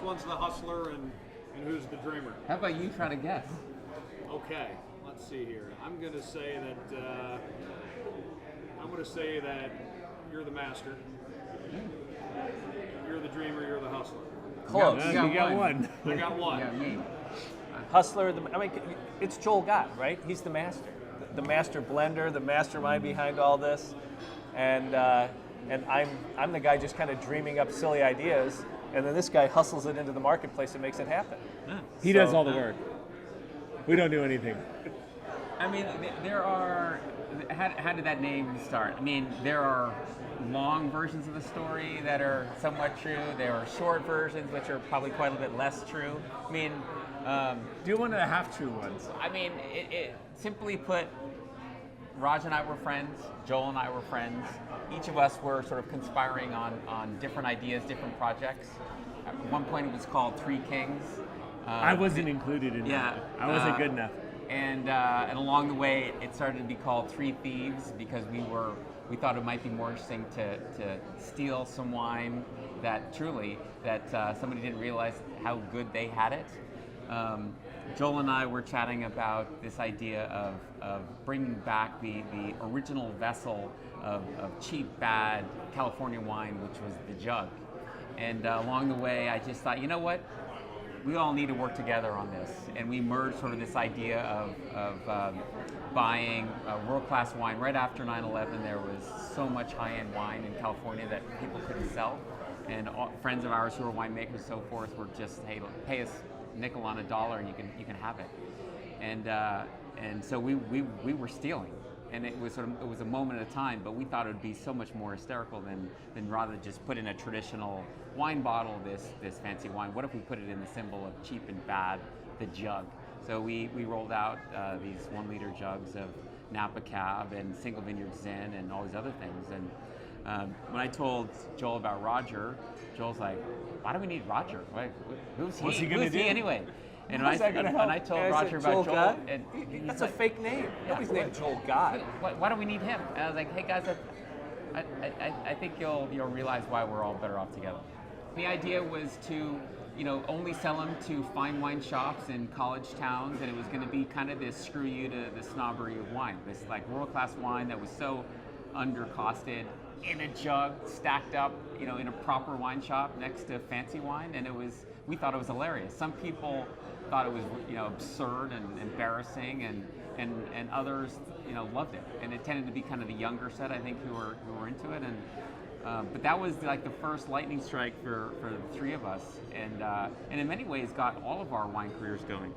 one's the hustler and who's the dreamer? How about you try to guess? Okay, let's see here. I'm going to say that you're the master. You're the dreamer. You're the hustler. Close. You got one. I got one. Yeah, me. Hustler, it's Joel Gott, right? He's the master. The master blender, the mastermind behind all this. And I'm the guy just kind of dreaming up silly ideas, and then this guy hustles it into the marketplace and makes it happen. He does all the work. We don't do anything. I mean, there are. How did that name start? I mean, there are long versions of the story that are somewhat true. There are short versions which are probably quite a bit less true. I mean, Do one of the half-true ones. I mean, it simply put, Raj and I were friends. Joel and I were friends. Each of us were sort of conspiring on different ideas, different projects. At one point, it was called Three Kings. I wasn't included in that. I wasn't good enough. And along the way, it started to be called Three Thieves because we thought it might be more interesting to steal some wine that somebody didn't realize how good they had it. Joel and I were chatting about this idea of bringing back the original vessel of cheap, bad California wine, which was the jug. And along the way, I just thought, you know what? We all need to work together on this. And we merged sort of this idea of buying world-class wine. Right after 9/11, there was so much high-end wine in California that people couldn't sell. And friends of ours who were winemakers and so forth were just, hey, pay us nickel on a dollar and you can have it. And so we were stealing. And it was a moment at a time, but we thought it would be so much more hysterical than rather just put in a traditional wine bottle this fancy wine. What if we put it in the symbol of cheap and bad, the jug? So we rolled out these 1 liter jugs of Napa Cab and Single Vineyard Zin and all these other things. And when I told Joel about Roger, Joel's like, "Why do we need Roger? Who's he? What's he gonna do Anyway?" And How's that gonna help? I told And I Roger said, about Joel Joel, Gott? and That's a fake name. Nobody's named Joel Gott. Why do we need him? And I was like, hey guys, I think you'll realize why we're all better off together. The idea was to, only sell them to fine wine shops in college towns, and it was going to be kind of this screw you to the snobbery of wine. This like world-class wine that was so undercosted in a jug, stacked up, in a proper wine shop next to fancy wine, and we thought it was hilarious. Some people thought it was, absurd and embarrassing, and others, loved it. And it tended to be kind of the younger set, I think, who were into it. And but that was like the first lightning strike for the three of us, and in many ways got all of our wine careers going.